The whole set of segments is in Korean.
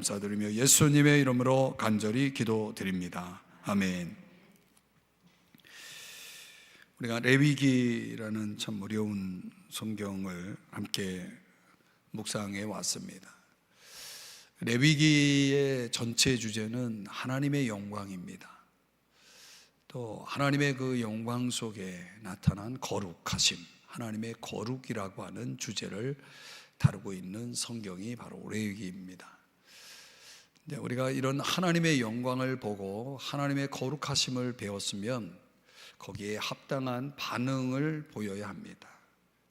감사드리며 예수님의 이름으로 간절히 기도드립니다. 아멘. 우리가 레위기라는 참 어려운 성경을 함께 묵상해 왔습니다. 레위기의 전체 주제는 하나님의 영광입니다. 또 하나님의 그 영광 속에 나타난 거룩하심, 하나님의 거룩이라고 하는 주제를 다루고 있는 성경이 바로 레위기입니다. 우리가 이런 하나님의 영광을 보고 하나님의 거룩하심을 배웠으면 거기에 합당한 반응을 보여야 합니다.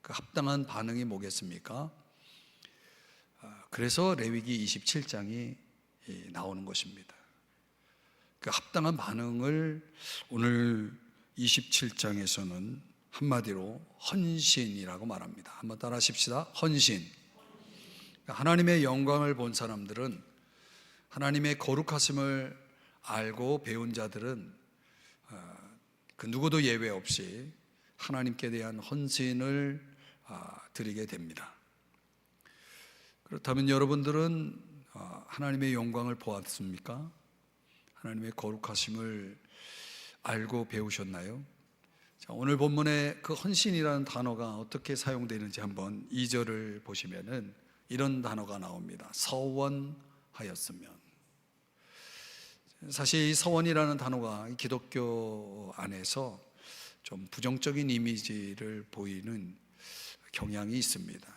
그 합당한 반응이 뭐겠습니까? 그래서 레위기 27장이 나오는 것입니다. 그 합당한 반응을 오늘 27장에서는 한마디로 헌신이라고 말합니다. 한번 따라 하십시다. 헌신. 하나님의 영광을 본 사람들은, 하나님의 거룩하심을 알고 배운 자들은 그 누구도 예외 없이 하나님께 대한 헌신을 드리게 됩니다. 그렇다면 여러분들은 하나님의 영광을 보았습니까? 하나님의 거룩하심을 알고 배우셨나요? 자, 오늘 본문에 그 헌신이라는 단어가 어떻게 사용되는지 한번 2절을 보시면은 이런 단어가 나옵니다. 서원하였으면. 사실 이 서원이라는 단어가 기독교 안에서 좀 부정적인 이미지를 보이는 경향이 있습니다.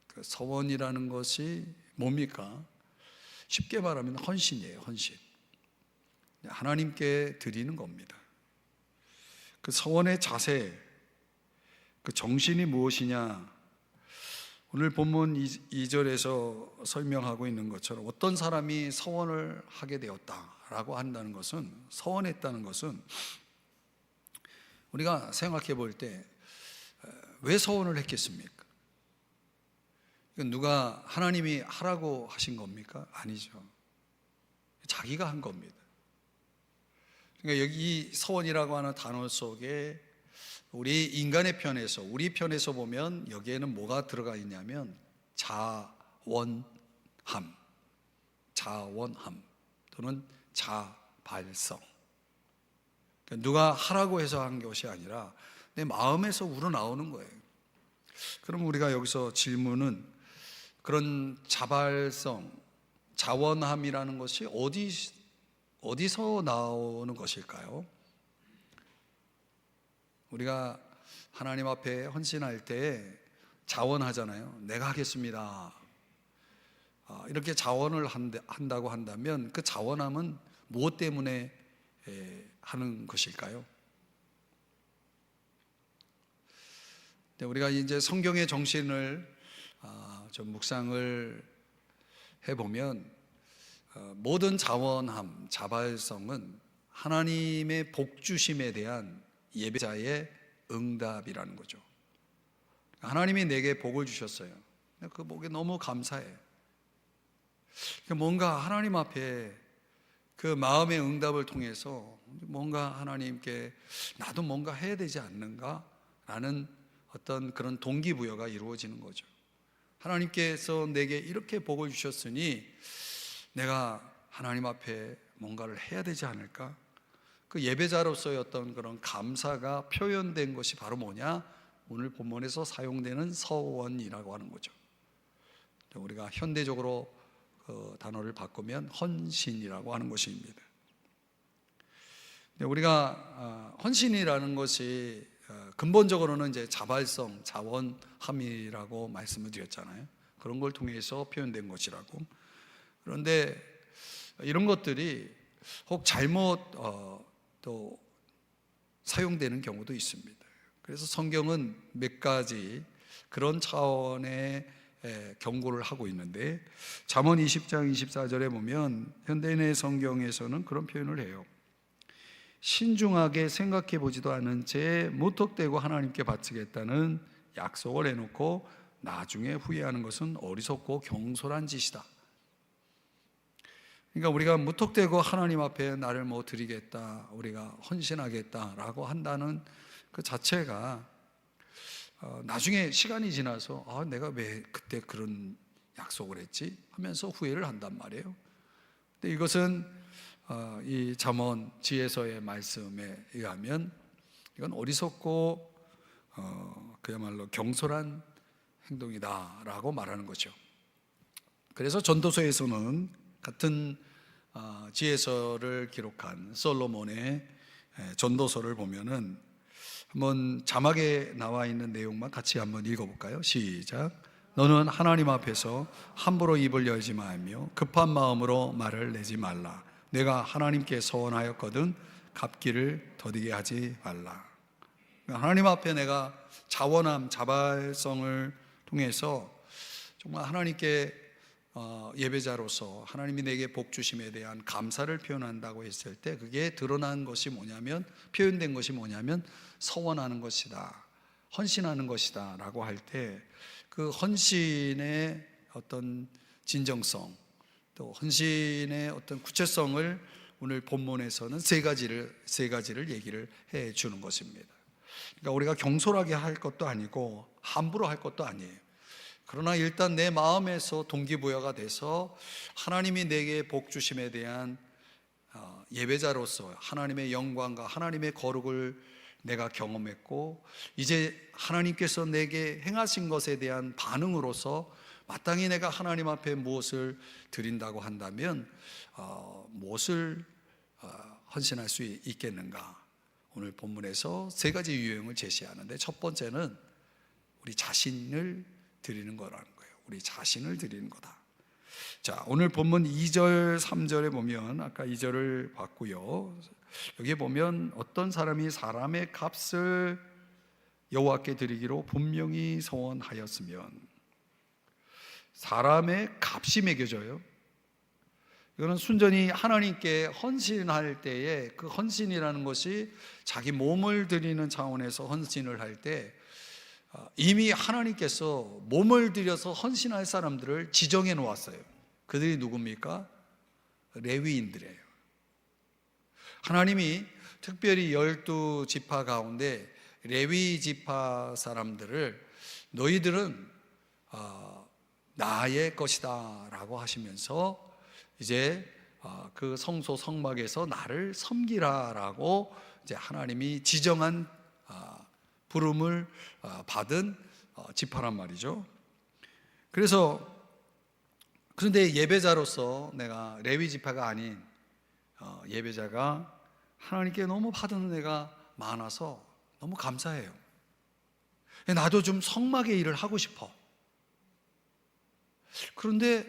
그 서원이라는 것이 뭡니까? 쉽게 말하면 헌신이에요. 헌신. 하나님께 드리는 겁니다. 그 서원의 자세, 그 정신이 무엇이냐? 오늘 본문 2절에서 설명하고 있는 것처럼 어떤 사람이 서원을 하게 되었다라고 한다는 것은, 서원했다는 것은 우리가 생각해 볼 때 왜 서원을 했겠습니까? 누가 하나님이 하라고 하신 겁니까? 아니죠. 자기가 한 겁니다. 그러니까 여기 이 서원이라고 하는 단어 속에 우리 인간의 편에서, 우리 편에서 보면 여기에는 뭐가 들어가 있냐면 자원함 또는 자발성. 그러니까 누가 하라고 해서 한 것이 아니라 내 마음에서 우러나오는 거예요. 그럼 우리가 여기서 질문은, 그런 자발성, 자원함이라는 것이 어디서 나오는 것일까요? 우리가 하나님 앞에 헌신할 때 자원하잖아요. 내가 하겠습니다. 이렇게 자원을 한다고 한다면 그 자원함은 무엇 때문에 하는 것일까요? 우리가 이제 성경의 정신을 좀 묵상을 해보면 모든 자원함, 자발성은 하나님의 복주심에 대한 예배자의 응답이라는 거죠. 하나님이 내게 복을 주셨어요. 그 복에 너무 감사해. 뭔가 하나님 앞에 그 마음의 응답을 통해서 뭔가 하나님께 나도 뭔가 해야 되지 않는가? 라는 어떤 그런 동기부여가 이루어지는 거죠. 하나님께서 내게 이렇게 복을 주셨으니 내가 하나님 앞에 뭔가를 해야 되지 않을까? 그 예배자로서의 어떤 그런 감사가 표현된 것이 바로 뭐냐? 오늘 본문에서 사용되는 서원이라고 하는 거죠. 우리가 현대적으로 그 단어를 바꾸면 헌신이라고 하는 것입니다. 우리가 헌신이라는 것이 근본적으로는 이제 자발성, 자원함이라고 말씀을 드렸잖아요. 그런 걸 통해서 표현된 것이라고. 그런데 이런 것들이 혹 잘못 또 사용되는 경우도 있습니다. 그래서 성경은 몇 가지 그런 차원의 경고를 하고 있는데, 잠언 20장 24절에 보면 현대인의 성경에서는 그런 표현을 해요. 신중하게 생각해 보지도 않은 채 무턱대고 하나님께 바치겠다는 약속을 해놓고 나중에 후회하는 것은 어리석고 경솔한 짓이다. 그러니까 우리가 무턱대고 하나님 앞에 나를 뭐 드리겠다, 우리가 헌신하겠다라고 한다는 그 자체가 나중에 시간이 지나서 내가 왜 그때 그런 약속을 했지 하면서 후회를 한단 말이에요. 근데 이것은 이 잠언 지혜서의 말씀에 의하면 이건 어리석고 그야말로 경솔한 행동이다라고 말하는 거죠. 그래서 전도서에서는 같은 지혜서를 기록한 솔로몬의 전도서를 보면은 한번 자막에 나와 있는 내용만 같이 한번 읽어볼까요? 시작. 너는 하나님 앞에서 함부로 입을 열지 말며 급한 마음으로 말을 내지 말라. 내가 하나님께 서원하였거든 갚기를 더디게 하지 말라. 하나님 앞에 내가 자원함, 자발성을 통해서 정말 하나님께 예배자로서 하나님이 내게 복 주심에 대한 감사를 표현한다고 했을 때 그게 드러난 것이 뭐냐면, 표현된 것이 뭐냐면 서원하는 것이다, 헌신하는 것이다 라고 할 때 그 헌신의 어떤 진정성, 또 헌신의 어떤 구체성을 오늘 본문에서는 세 가지를 얘기를 해 주는 것입니다. 그러니까 우리가 경솔하게 할 것도 아니고 함부로 할 것도 아니에요. 그러나 일단 내 마음에서 동기부여가 돼서 하나님이 내게 복 주심에 대한 예배자로서 하나님의 영광과 하나님의 거룩을 내가 경험했고, 이제 하나님께서 내게 행하신 것에 대한 반응으로서 마땅히 내가 하나님 앞에 무엇을 드린다고 한다면 무엇을 헌신할 수 있겠는가? 오늘 본문에서 세 가지 유형을 제시하는데, 첫 번째는 우리 자신을 드리는 거라는 거예요. 우리 자신을 드리는 거다. 자, 오늘 본문 2절 3절에 보면 아까 2절을 봤고요. 여기에 보면 어떤 사람이 사람의 값을 여호와께 드리기로 분명히 서원하였으면, 사람의 값이 매겨져요. 이거는 순전히 하나님께 헌신할 때에 그 헌신이라는 것이 자기 몸을 드리는 차원에서 헌신을 할 때 이미 하나님께서 몸을 들여서 헌신할 사람들을 지정해 놓았어요. 그들이 누굽니까? 레위인들이에요. 하나님이 특별히 12지파 가운데 레위 지파 사람들을 너희들은 나의 것이다 라고 하시면서 이제 그 성소 성막에서 나를 섬기라 라고 이제 하나님이 지정한 부름을 받은 지파란 말이죠. 그런데 예배자로서 내가 레위 지파가 아닌 예배자가 하나님께 너무 받은 은혜가 많아서 너무 감사해요. 나도 좀 성막의 일을 하고 싶어. 그런데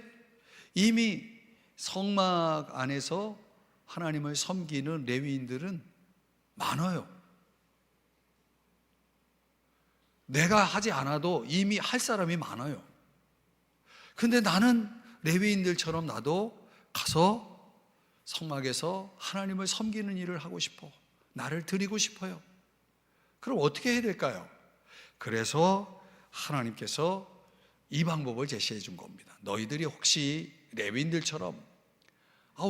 이미 성막 안에서 하나님을 섬기는 레위인들은 많아요. 내가 하지 않아도 이미 할 사람이 많아요. 근데 나는 레위인들처럼 나도 가서 성막에서 하나님을 섬기는 일을 하고 싶어. 나를 드리고 싶어요. 그럼 어떻게 해야 될까요? 그래서 하나님께서 이 방법을 제시해 준 겁니다. 너희들이 혹시 레위인들처럼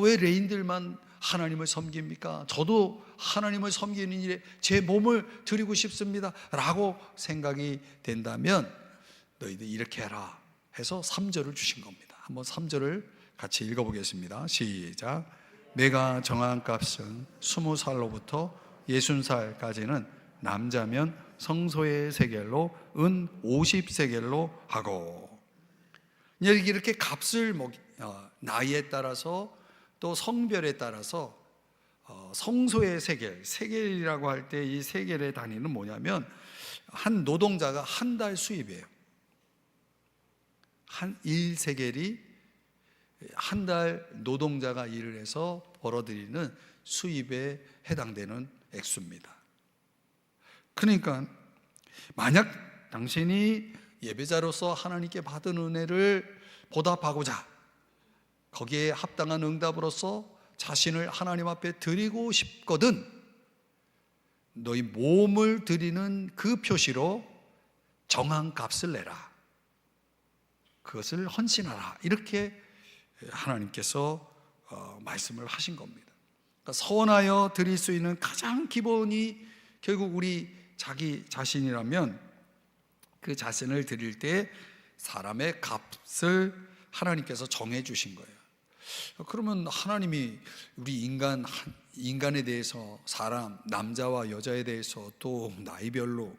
왜 레위인들만 하나님을 섬깁니까? 저도 하나님을 섬기는 일에 제 몸을 드리고 싶습니다 라고 생각이 된다면 너희들 이렇게 해라 해서 3절을 주신 겁니다. 한번 3절을 같이 읽어보겠습니다. 시작. 내가 정한 값은 20살로부터 60살까지는 남자면 성소의 세겔로 은 50세겔로 하고, 이렇게 값을 나이에 따라서 또 성별에 따라서 성소의 세겔이라고 할 때 이 세겔의 단위는 뭐냐면 한 노동자가 한 달 수입이에요. 한 1세겔이 한 달 노동자가 일을 해서 벌어들이는 수입에 해당되는 액수입니다. 그러니까 만약 당신이 예배자로서 하나님께 받은 은혜를 보답하고자 거기에 합당한 응답으로서 자신을 하나님 앞에 드리고 싶거든 너희 몸을 드리는 그 표시로 정한 값을 내라. 그것을 헌신하라. 이렇게 하나님께서 말씀을 하신 겁니다. 그러니까 서원하여 드릴 수 있는 가장 기본이 결국 우리 자기 자신이라면 그 자신을 드릴 때 사람의 값을 하나님께서 정해 주신 거예요. 그러면 하나님이 우리 인간에 대해서, 사람, 남자와 여자에 대해서 또 나이별로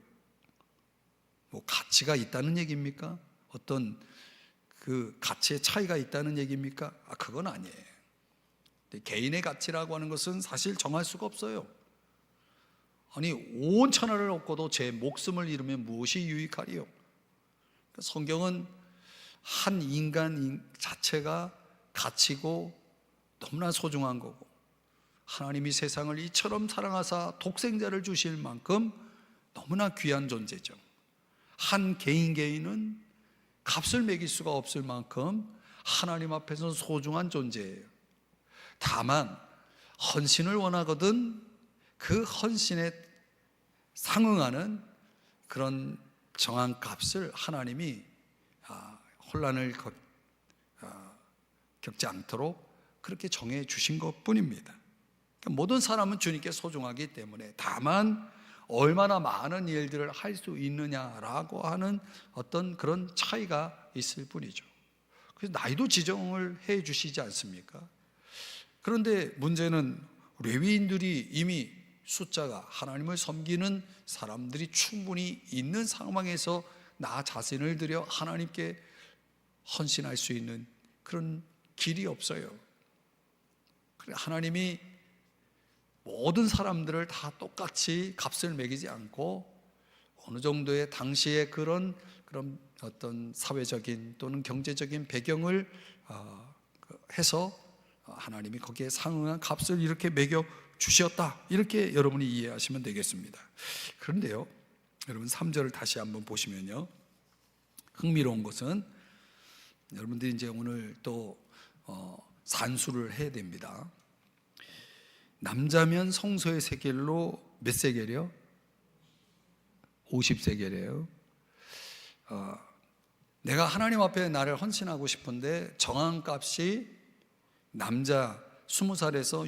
뭐 가치가 있다는 얘기입니까? 어떤 그 가치의 차이가 있다는 얘기입니까? 그건 아니에요. 개인의 가치라고 하는 것은 사실 정할 수가 없어요. 아니, 온 천하를 얻고도 제 목숨을 잃으면 무엇이 유익하리요? 성경은 한 인간 자체가 가치고 너무나 소중한 거고, 하나님이 세상을 이처럼 사랑하사 독생자를 주실 만큼 너무나 귀한 존재죠. 한 개인은 값을 매길 수가 없을 만큼 하나님 앞에서는 소중한 존재예요. 다만 헌신을 원하거든 그 헌신에 상응하는 그런 정한 값을 하나님이 혼란을 겪지 않도록 그렇게 정해 주신 것 뿐입니다. 그러니까 모든 사람은 주님께 소중하기 때문에, 다만 얼마나 많은 일들을 할 수 있느냐라고 하는 어떤 그런 차이가 있을 뿐이죠. 그래서 나이도 지정을 해 주시지 않습니까? 그런데 문제는 레위인들이 이미 숫자가, 하나님을 섬기는 사람들이 충분히 있는 상황에서 나 자신을 들여 하나님께 헌신할 수 있는 그런 길이 없어요. 하나님이 모든 사람들을 다 똑같이 값을 매기지 않고 어느 정도의 당시의 그런 어떤 사회적인 또는 경제적인 배경을 해서 하나님이 거기에 상응한 값을 이렇게 매겨 주셨다, 이렇게 여러분이 이해하시면 되겠습니다. 그런데요, 여러분 3절을 다시 한번 보시면요, 흥미로운 것은 여러분들이 이제 오늘 또 산수를 해야 됩니다. 남자면 성소의 세겔로 몇 세겔이요? 50세겔이에요. 내가 하나님 앞에 나를 헌신하고 싶은데 정한 값이 남자 20살에서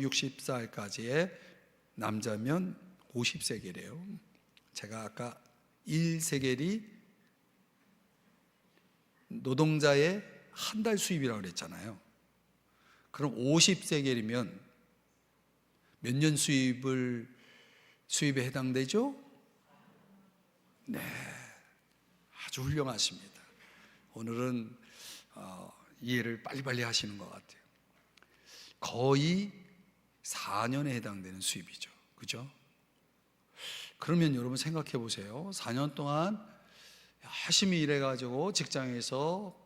60살까지의 남자면 50세겔이에요. 제가 아까 1세겔이 노동자의 한 달 수입이라고 그랬잖아요. 그럼 50세겔이면 몇 년 수입에 해당되죠? 네, 아주 훌륭하십니다. 오늘은 이해를 빨리빨리 하시는 것 같아요. 거의 4년에 해당되는 수입이죠. 그죠? 그러면 여러분 생각해 보세요. 4년 동안 열심히 일해가지고 직장에서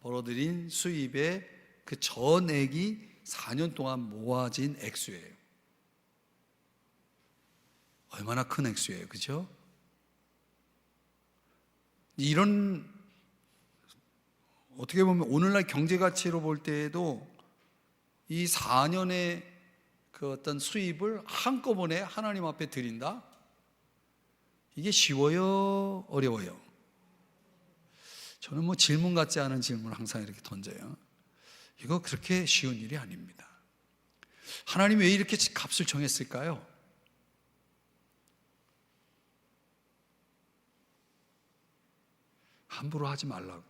벌어들인 수입의 그 전액이 4년 동안 모아진 액수예요. 얼마나 큰 액수예요. 그죠? 이런, 어떻게 보면 오늘날 경제 가치로 볼 때에도 이 4년의 그 어떤 수입을 한꺼번에 하나님 앞에 드린다? 이게 쉬워요? 어려워요? 저는 뭐 질문 같지 않은 질문을 항상 이렇게 던져요. 이거 그렇게 쉬운 일이 아닙니다. 하나님이 왜 이렇게 값을 정했을까요? 함부로 하지 말라고.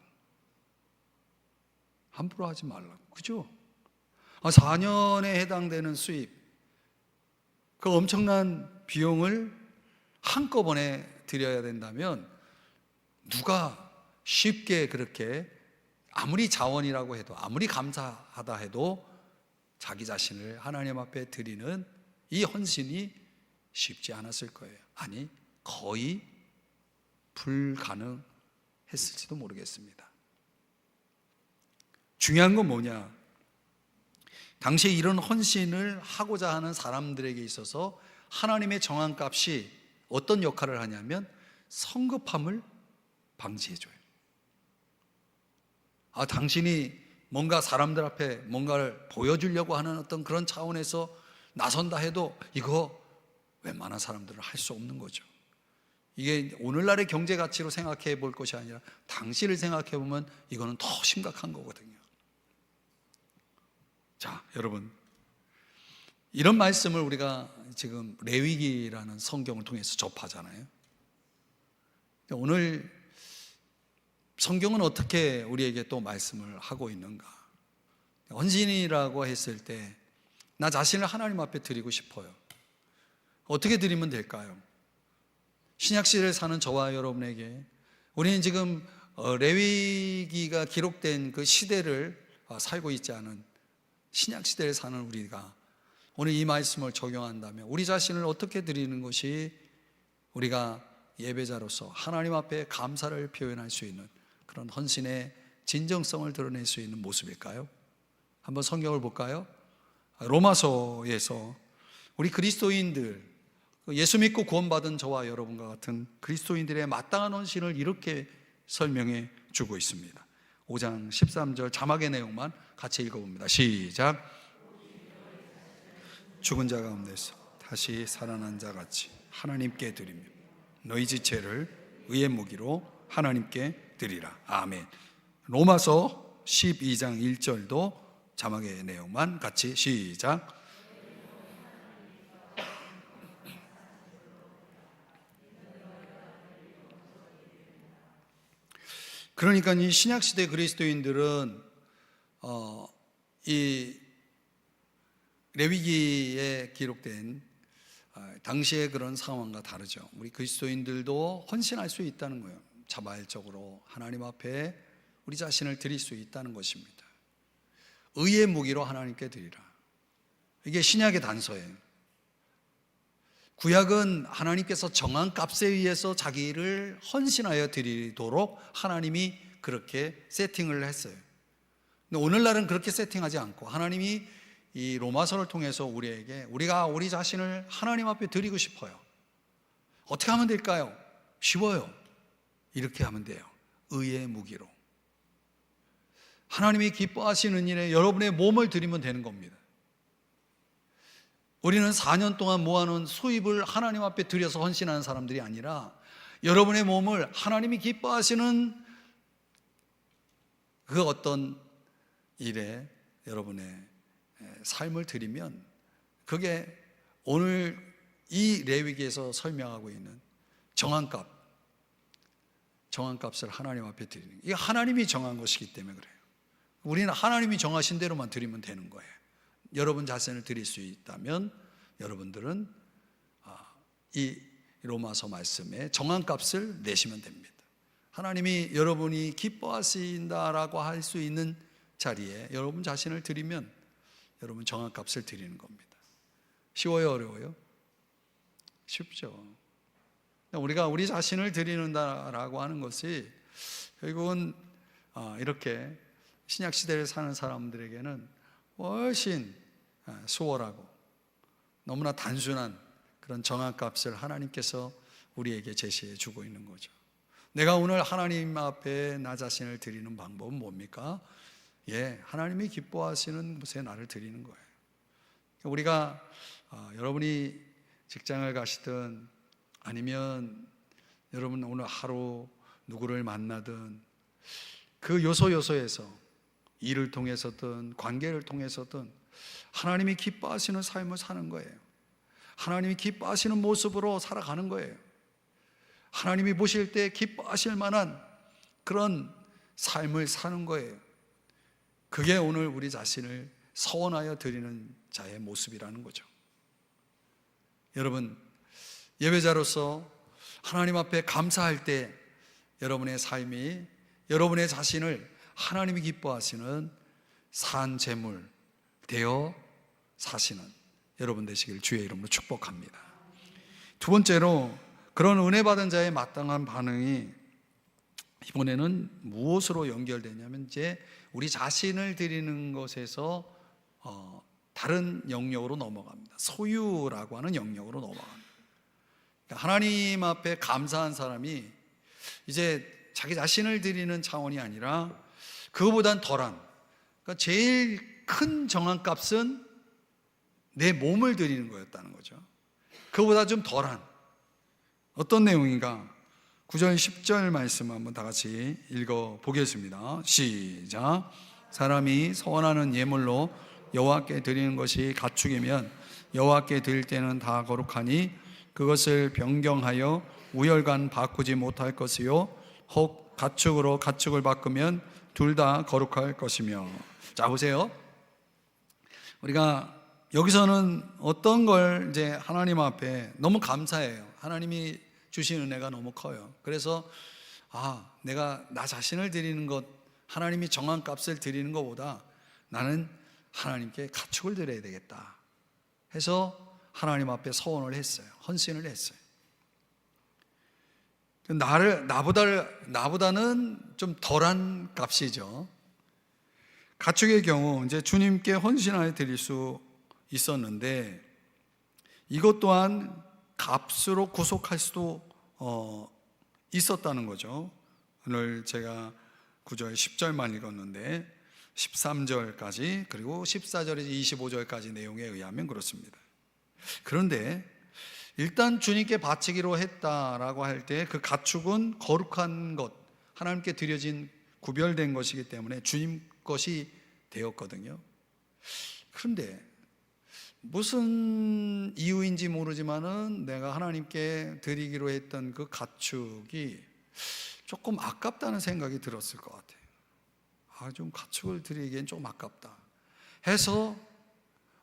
함부로 하지 말라고. 그죠? 4년에 해당되는 수입, 그 엄청난 비용을 한꺼번에 드려야 된다면 누가 쉽게 그렇게, 아무리 자원이라고 해도, 아무리 감사하다 해도 자기 자신을 하나님 앞에 드리는 이 헌신이 쉽지 않았을 거예요. 아니, 거의 불가능했을지도 모르겠습니다. 중요한 건 뭐냐? 당시에 이런 헌신을 하고자 하는 사람들에게 있어서 하나님의 정한 값이 어떤 역할을 하냐면 성급함을 방지해줘요. 당신이 뭔가 사람들 앞에 뭔가를 보여주려고 하는 어떤 그런 차원에서 나선다 해도 이거 웬만한 사람들은 할 수 없는 거죠. 이게 오늘날의 경제 가치로 생각해 볼 것이 아니라 당시를 생각해 보면 이거는 더 심각한 거거든요. 자, 여러분, 이런 말씀을 우리가 지금 레위기라는 성경을 통해서 접하잖아요. 오늘 성경은 어떻게 우리에게 또 말씀을 하고 있는가? 헌신이라고 했을 때 나 자신을 하나님 앞에 드리고 싶어요. 어떻게 드리면 될까요? 신약시대를 사는 저와 여러분에게 우리는 지금 레위기가 기록된 그 시대를 살고 있지 않은 신약시대를 사는 우리가 오늘 이 말씀을 적용한다면 우리 자신을 어떻게 드리는 것이 우리가 예배자로서 하나님 앞에 감사를 표현할 수 있는 그런 헌신의 진정성을 드러낼 수 있는 모습일까요? 한번 성경을 볼까요? 로마서에서 우리 그리스도인들, 예수 믿고 구원받은 저와 여러분과 같은 그리스도인들의 마땅한 헌신을 이렇게 설명해 주고 있습니다. 5장 13절 자막의 내용만 같이 읽어봅니다. 시작. 죽은 자 가운데서 다시 살아난 자 같이 하나님께 드리며 너희 지체를 의의 무기로 하나님께 드리라. 아멘. 로마서 12장 1절도 자막의 내용만 같이 시작. 그러니까 이 신약시대 그리스도인들은 이 레위기에 기록된 당시의 그런 상황과 다르죠. 우리 그리스도인들도 헌신할 수 있다는 거예요. 자발적으로 하나님 앞에 우리 자신을 드릴 수 있다는 것입니다. 의의 무기로 하나님께 드리라. 이게 신약의 단서예요. 구약은 하나님께서 정한 값에 의해서 자기를 헌신하여 드리도록 하나님이 그렇게 세팅을 했어요. 근데 오늘날은 그렇게 세팅하지 않고 하나님이 이 로마서를 통해서 우리가 우리 자신을 하나님 앞에 드리고 싶어요. 어떻게 하면 될까요? 쉬워요. 이렇게 하면 돼요. 의의 무기로. 하나님이 기뻐하시는 일에 여러분의 몸을 드리면 되는 겁니다. 우리는 4년 동안 모아놓은 수입을 하나님 앞에 드려서 헌신하는 사람들이 아니라 여러분의 몸을 하나님이 기뻐하시는 그 어떤 일에 여러분의 삶을 드리면 그게 오늘 이 레위기에서 설명하고 있는 정한값을 하나님 앞에 드리는 거예요. 이게 하나님이 정한 것이기 때문에 그래요. 우리는 하나님이 정하신 대로만 드리면 되는 거예요. 여러분 자신을 드릴 수 있다면 여러분들은 이 로마서 말씀에 정한 값을 내시면 됩니다. 하나님이 여러분이 기뻐하신다라고 할 수 있는 자리에 여러분 자신을 드리면 여러분 정한 값을 드리는 겁니다. 쉬워요, 어려워요? 쉽죠. 우리가 우리 자신을 드리는다라고 하는 것이 결국은 이렇게 신약 시대를 사는 사람들에게는 훨씬 수월하고 너무나 단순한 그런 정한 값을 하나님께서 우리에게 제시해 주고 있는 거죠. 내가 오늘 하나님 앞에 나 자신을 드리는 방법은 뭡니까? 하나님이 기뻐하시는 곳에 나를 드리는 거예요. 우리가 여러분이 직장을 가시든 아니면 여러분 오늘 하루 누구를 만나든 그 요소에서 일을 통해서든 관계를 통해서든 하나님이 기뻐하시는 삶을 사는 거예요. 하나님이 기뻐하시는 모습으로 살아가는 거예요. 하나님이 보실 때 기뻐하실 만한 그런 삶을 사는 거예요. 그게 오늘 우리 자신을 서원하여 드리는 자의 모습이라는 거죠. 여러분, 예배자로서 하나님 앞에 감사할 때 여러분의 삶이 여러분의 자신을 하나님이 기뻐하시는 산 제물 되어 사시는 여러분 되시길 주의 이름으로 축복합니다. 두 번째로 그런 은혜 받은 자의 마땅한 반응이 이번에는 무엇으로 연결되냐면 이제 우리 자신을 드리는 것에서 다른 영역으로 넘어갑니다. 소유라고 하는 영역으로 넘어갑니다. 그러니까 하나님 앞에 감사한 사람이 이제 자기 자신을 드리는 차원이 아니라 그거보단 덜한, 그러니까 제일 큰 정한 값은 내 몸을 드리는 거였다는 거죠. 그거보다 좀 덜한 어떤 내용인가? 9절 10절 말씀 한번 다 같이 읽어보겠습니다. 시작. 사람이 서원하는 예물로 여호와께 드리는 것이 가축이면 여호와께 드릴 때는 다 거룩하니 그것을 변경하여 우열간 바꾸지 못할 것이요 혹 가축으로 가축을 바꾸면 둘 다 거룩할 것이며. 자 보세요. 우리가 여기서는 어떤 걸 이제 하나님 앞에 너무 감사해요. 하나님이 주신 은혜가 너무 커요. 그래서 내가 나 자신을 드리는 것, 하나님이 정한 값을 드리는 것보다 나는 하나님께 가축을 드려야 되겠다 해서 하나님 앞에 서원을 했어요. 헌신을 했어요. 나보다는 좀 덜한 값이죠. 가축의 경우 이제 주님께 헌신하여 드릴 수 있었는데 이것 또한 값으로 구속할 수도 있었다는 거죠. 오늘 제가 9절 10절만 읽었는데 13절까지 그리고 14절에서 25절까지 내용에 의하면 그렇습니다. 그런데 일단 주님께 바치기로 했다라고 할 때 그 가축은 거룩한 것, 하나님께 드려진 구별된 것이기 때문에 주님 것이 되었거든요. 그런데 무슨 이유인지 모르지만은 내가 하나님께 드리기로 했던 그 가축이 조금 아깝다는 생각이 들었을 것 같아요. 좀 가축을 드리기엔 좀 아깝다 해서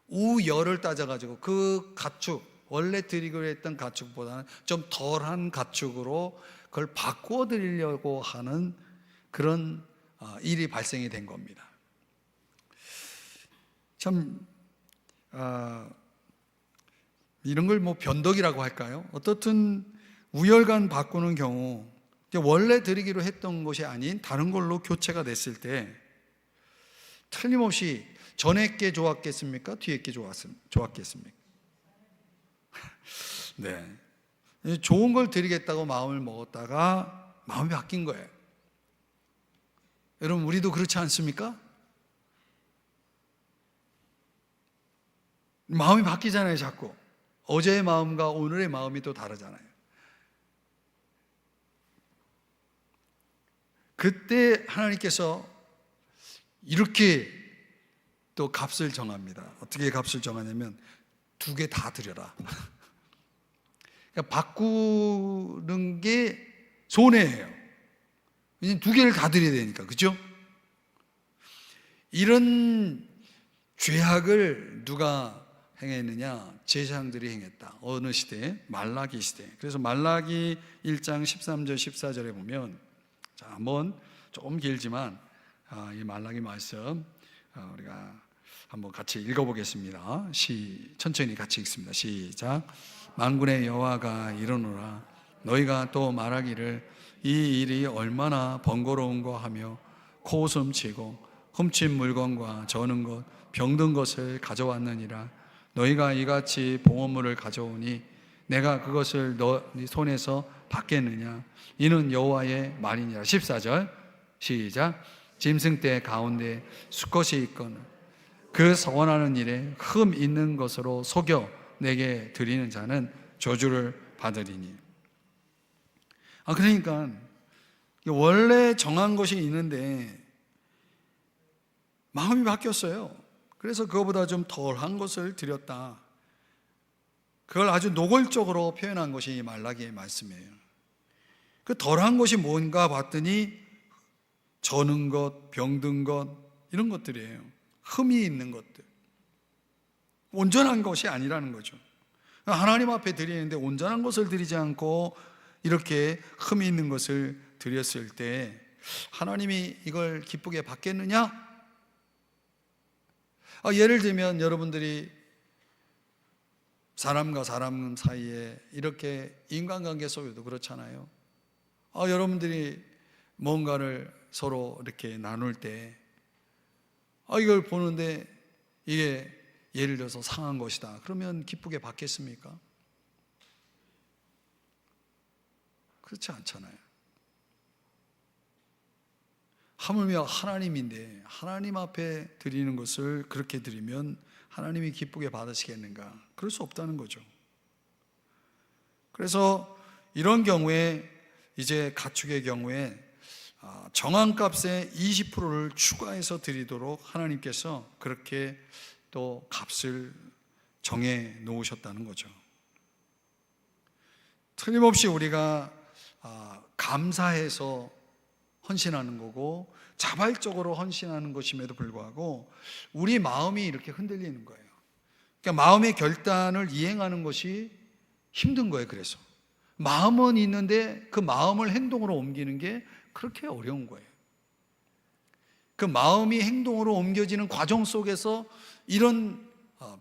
우열을 따져가지고 그 가축, 원래 드리기로 했던 가축보다는 좀 덜한 가축으로 그걸 바꾸어 드리려고 하는 그런 일이 발생이 된 겁니다. 참 이런 걸 변덕이라고 할까요? 어떻든 우열간 바꾸는 경우 원래 드리기로 했던 것이 아닌 다른 걸로 교체가 됐을 때 틀림없이 전에 게 좋았겠습니까? 뒤에 게 좋았겠습니까? 네, 좋은 걸 드리겠다고 마음을 먹었다가 마음이 바뀐 거예요. 여러분, 우리도 그렇지 않습니까? 마음이 바뀌잖아요. 자꾸 어제의 마음과 오늘의 마음이 또 다르잖아요. 그때 하나님께서 이렇게 또 값을 정합니다. 어떻게 값을 정하냐면 2개 다 드려라. 그러니까 바꾸는 게 손해예요. 왜냐면 2개를 다 드려야 되니까, 그죠? 이런 죄악을 누가 행했느냐? 제사장들이 행했다. 어느 시대? 말라기 시대. 그래서 말라기 1장 13절 14절에 보면, 자, 한번 조금 길지만 이 말라기 말씀 우리가 한번 같이 읽어보겠습니다. 천천히 같이 읽습니다. 시작. 만군의 여호와가 이르노라, 너희가 또 말하기를 이 일이 얼마나 번거로운가 하며 코웃음치고 훔친 물건과 저는 것 병든 것을 가져왔느니라. 너희가 이같이 봉헌물을 가져오니 내가 그것을 너희 손에서 받겠느냐? 이는 여호와의 말이니라. 14절 시작. 짐승떼 가운데 수컷이 있거늘 그 서원하는 일에 흠 있는 것으로 속여 내게 드리는 자는 저주를 받으리니. 그러니까 원래 정한 것이 있는데 마음이 바뀌었어요. 그래서 그거보다 좀 덜한 것을 드렸다. 그걸 아주 노골적으로 표현한 것이 말라기의 말씀이에요. 그 덜한 것이 뭔가 봤더니 저는 것, 병든 것 이런 것들이에요. 흠이 있는 것들, 온전한 것이 아니라는 거죠. 하나님 앞에 드리는데 온전한 것을 드리지 않고 이렇게 흠이 있는 것을 드렸을 때 하나님이 이걸 기쁘게 받겠느냐? 예를 들면 여러분들이 사람과 사람 사이에 이렇게 인간관계 속에도 그렇잖아요. 여러분들이 뭔가를 서로 이렇게 나눌 때 이걸 보는데 이게 예를 들어서 상한 것이다. 그러면 기쁘게 받겠습니까? 그렇지 않잖아요. 하물며 하나님인데 하나님 앞에 드리는 것을 그렇게 드리면 하나님이 기쁘게 받으시겠는가? 그럴 수 없다는 거죠. 그래서 이런 경우에 이제 가축의 경우에 정한 값의 20%를 추가해서 드리도록 하나님께서 그렇게 또 값을 정해 놓으셨다는 거죠. 틀림없이 우리가 감사해서 헌신하는 거고 자발적으로 헌신하는 것임에도 불구하고 우리 마음이 이렇게 흔들리는 거예요. 그러니까 마음의 결단을 이행하는 것이 힘든 거예요. 그래서 마음은 있는데 그 마음을 행동으로 옮기는 게 그렇게 어려운 거예요. 그 마음이 행동으로 옮겨지는 과정 속에서 이런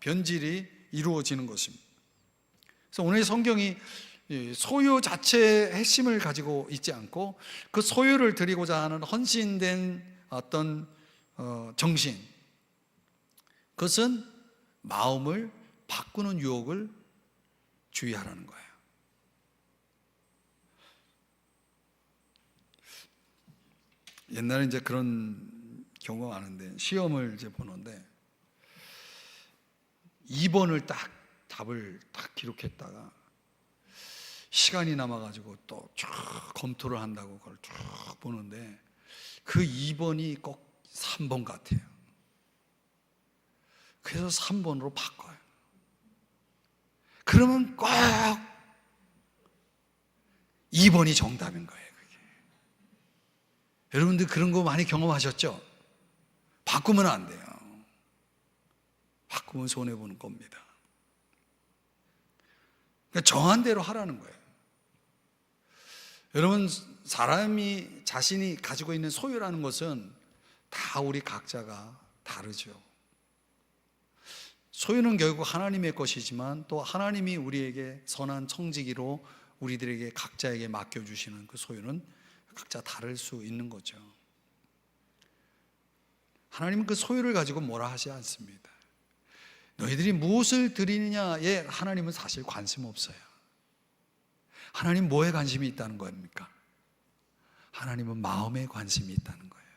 변질이 이루어지는 것입니다. 그래서 오늘 성경이 소유 자체의 핵심을 가지고 있지 않고 그 소유를 드리고자 하는 헌신된 어떤 정신, 그것은 마음을 바꾸는 유혹을 주의하라는 거예요. 옛날에 이제 그런 경우가 많은데, 시험을 이제 보는데 2번을 딱 답을 딱 기록했다가 시간이 남아가지고 또 쭉 검토를 한다고 그걸 쭉 보는데 그 2번이 꼭 3번 같아요. 그래서 3번으로 바꿔요. 그러면 꼭 2번이 정답인 거예요. 그게. 여러분들 그런 거 많이 경험하셨죠? 바꾸면 안 돼요. 바꾸면 손해보는 겁니다. 그러니까 정한 대로 하라는 거예요. 여러분, 사람이 자신이 가지고 있는 소유라는 것은 다 우리 각자가 다르죠. 소유는 결국 하나님의 것이지만 또 하나님이 우리에게 선한 청지기로 우리들에게 각자에게 맡겨주시는 그 소유는 각자 다를 수 있는 거죠. 하나님은 그 소유를 가지고 뭐라 하지 않습니다. 너희들이 무엇을 드리느냐에 하나님은 사실 관심 없어요. 하나님 뭐에 관심이 있다는 겁니까? 하나님은 마음에 관심이 있다는 거예요.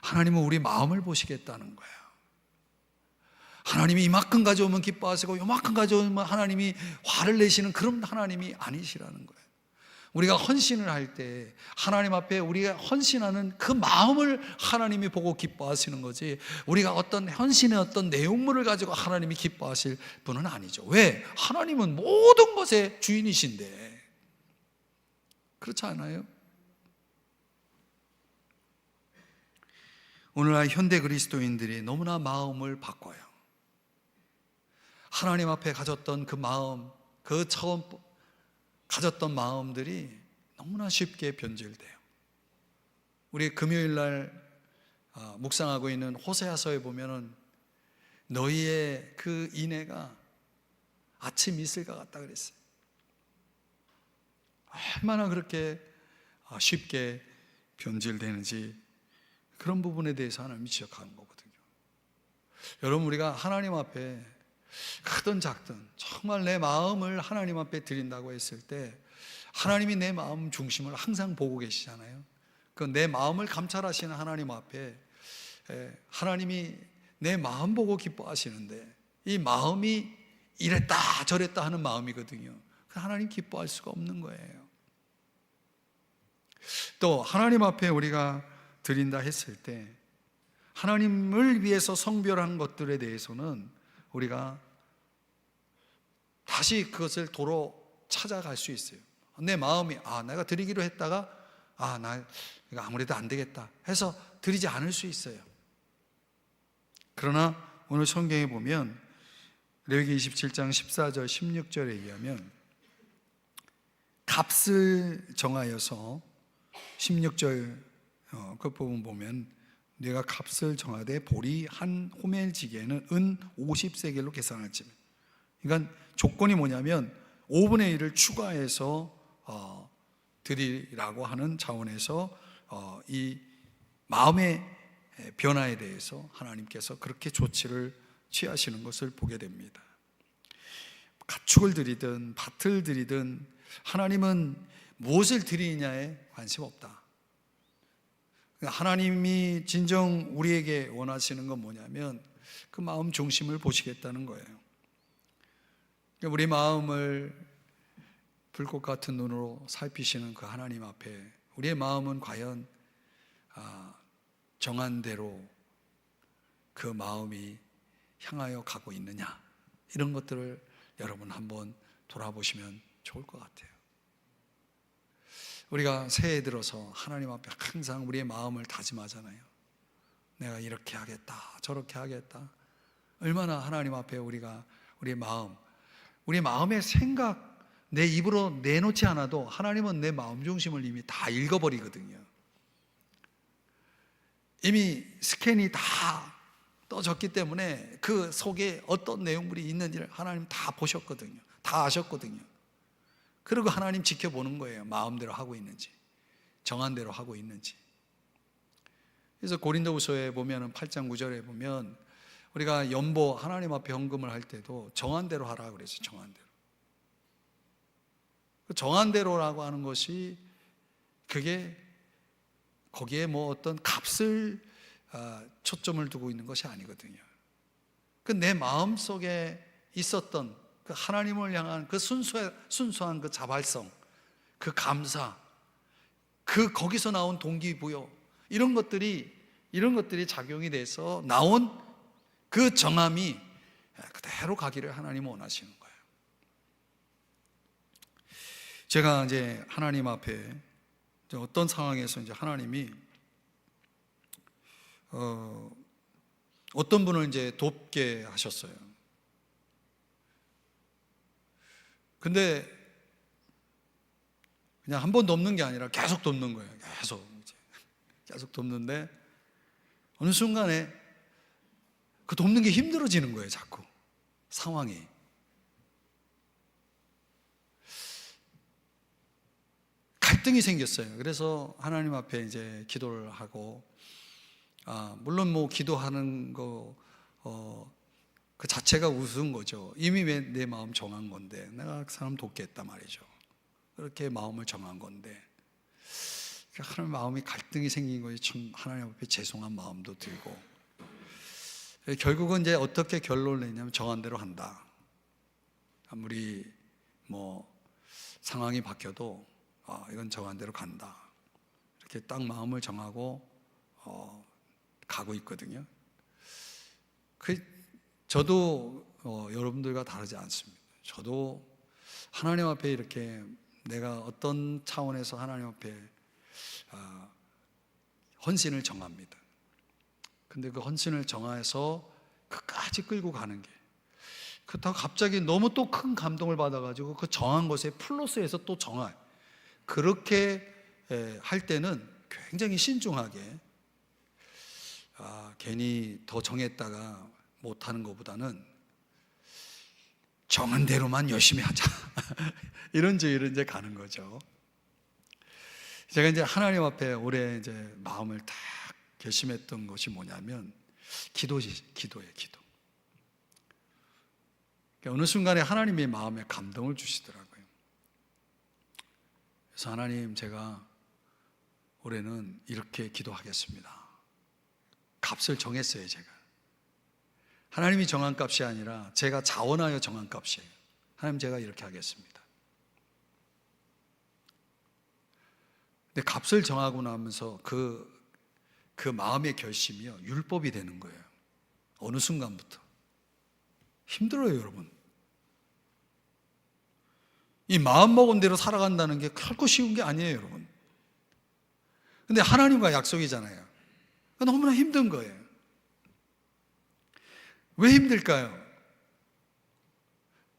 하나님은 우리 마음을 보시겠다는 거예요. 하나님이 이만큼 가져오면 기뻐하시고 이만큼 가져오면 하나님이 화를 내시는 그런 하나님이 아니시라는 거예요. 우리가 헌신을 할 때 하나님 앞에 우리가 헌신하는 그 마음을 하나님이 보고 기뻐하시는 거지, 우리가 어떤 헌신의 어떤 내용물을 가지고 하나님이 기뻐하실 분은 아니죠. 왜? 하나님은 모든 것의 주인이신데. 그렇지 않아요? 오늘날 현대 그리스도인들이 너무나 마음을 바꿔요. 하나님 앞에 가졌던 그 마음, 그 처음 가졌던 마음들이 너무나 쉽게 변질돼요. 우리 금요일날 묵상하고 있는 호세아서에 보면은 너희의 그 인애가 아침 이슬과 같다 그랬어요. 얼마나 그렇게 쉽게 변질되는지 그런 부분에 대해서 하나님이 지적하는 거거든요. 여러분, 우리가 하나님 앞에 크든 작든 정말 내 마음을 하나님 앞에 드린다고 했을 때 하나님이 내 마음 중심을 항상 보고 계시잖아요. 그 내 마음을 감찰하시는 하나님 앞에 하나님이 내 마음 보고 기뻐하시는데 이 마음이 이랬다 저랬다 하는 마음이거든요. 하나님 기뻐할 수가 없는 거예요. 또 하나님 앞에 우리가 드린다 했을 때 하나님을 위해서 성별한 것들에 대해서는 우리가 다시 그것을 도로 찾아갈 수 있어요. 내 마음이 내가 드리기로 했다가 나 이거 아무래도 안 되겠다 해서 드리지 않을 수 있어요. 그러나 오늘 성경에 보면 레위기 27장 14절 16절에 의하면 값을 정하여서 16절 그 부분 보면 내가 값을 정하되 보리 한 호멜지기에는 은 50세겔로 계산할지면, 그러니까 조건이 뭐냐면 5분의 1을 추가해서 드리라고 하는 차원에서 이 마음의 변화에 대해서 하나님께서 그렇게 조치를 취하시는 것을 보게 됩니다. 가축을 드리든 밭을 드리든 하나님은 무엇을 드리느냐에 관심 없다. 하나님이 진정 우리에게 원하시는 건 뭐냐면 그 마음 중심을 보시겠다는 거예요. 우리 마음을 불꽃 같은 눈으로 살피시는 그 하나님 앞에 우리의 마음은 과연 정한 대로 그 마음이 향하여 가고 있느냐, 이런 것들을 여러분 한번 돌아보시면 좋을 것 같아요. 우리가 새해 들어서 하나님 앞에 항상 우리의 마음을 다짐하잖아요. 내가 이렇게 하겠다, 저렇게 하겠다. 얼마나 하나님 앞에 우리가 우리의 마음의 생각 내 입으로 내놓지 않아도 하나님은 내 마음 중심을 이미 다 읽어버리거든요. 이미 스캔이 다 떠졌기 때문에 그 속에 어떤 내용물이 있는지를 하나님 다 보셨거든요. 다 아셨거든요. 그리고 하나님 지켜보는 거예요. 마음대로 하고 있는지, 정한 대로 하고 있는지. 그래서 고린도후서에 보면은 8장 9절에 보면 우리가 연보 하나님 앞에 헌금을 할 때도 정한 대로 하라 그랬어요. 정한 대로. 그 정한 대로라고 하는 것이 그게 거기에 뭐 어떤 값을 초점을 두고 있는 것이 아니거든요. 그 내 마음 속에 있었던 그 하나님을 향한 그 순수한 그 자발성, 그 감사, 그 거기서 나온 동기부여, 이런 것들이 작용이 돼서 나온 그 정함이 그대로 가기를 하나님은 원하시는 거예요. 제가 이제 하나님 앞에 어떤 상황에서 이제 하나님이 어떤 분을 이제 돕게 하셨어요. 근데 그냥 한 번 돕는 게 아니라 계속 돕는 거예요. 계속 돕는데 어느 순간에 그 돕는 게 힘들어지는 거예요. 자꾸 상황이. 갈등이 생겼어요. 그래서 하나님 앞에 이제 기도를 하고, 물론 뭐 기도하는 거 그 자체가 우스운 거죠. 이미 내 마음 정한 건데 내가 그 사람 돕겠다 말이죠. 그렇게 마음을 정한 건데 하나님 마음이 갈등이 생긴 것이 참 하나님 앞에 죄송한 마음도 들고, 결국은 이제 어떻게 결론을 내냐면 정한 대로 한다. 아무리 뭐 상황이 바뀌어도 이건 정한 대로 간다. 이렇게 딱 마음을 정하고 가고 있거든요. 저도 여러분들과 다르지 않습니다. 저도 하나님 앞에 이렇게 내가 어떤 차원에서 하나님 앞에 헌신을 정합니다. 근데 그 헌신을 정해서 끝까지 끌고 가는 게, 그렇다고 갑자기 너무 또 큰 감동을 받아가지고 그 정한 것에 플러스해서 또 정할, 그렇게 할 때는 굉장히 신중하게, 괜히 더 정했다가 못하는 것보다는 정한 대로만 열심히 하자 이런제 가는 거죠. 제가 이제 하나님 앞에 올해 이제 마음을 딱 결심했던 것이 뭐냐면 기도예요. 기도. 어느 순간에 하나님이 마음에 감동을 주시더라고요. 그래서 하나님, 제가 올해는 이렇게 기도하겠습니다. 값을 정했어요. 제가 하나님이 정한 값이 아니라 제가 자원하여 정한 값이에요. 하나님, 제가 이렇게 하겠습니다. 근데 값을 정하고 나면서 그 마음의 결심이요, 율법이 되는 거예요. 어느 순간부터. 힘들어요, 여러분. 이 마음 먹은 대로 살아간다는 게 결코 쉬운 게 아니에요, 여러분. 근데 하나님과 약속이잖아요. 너무나 힘든 거예요. 왜 힘들까요?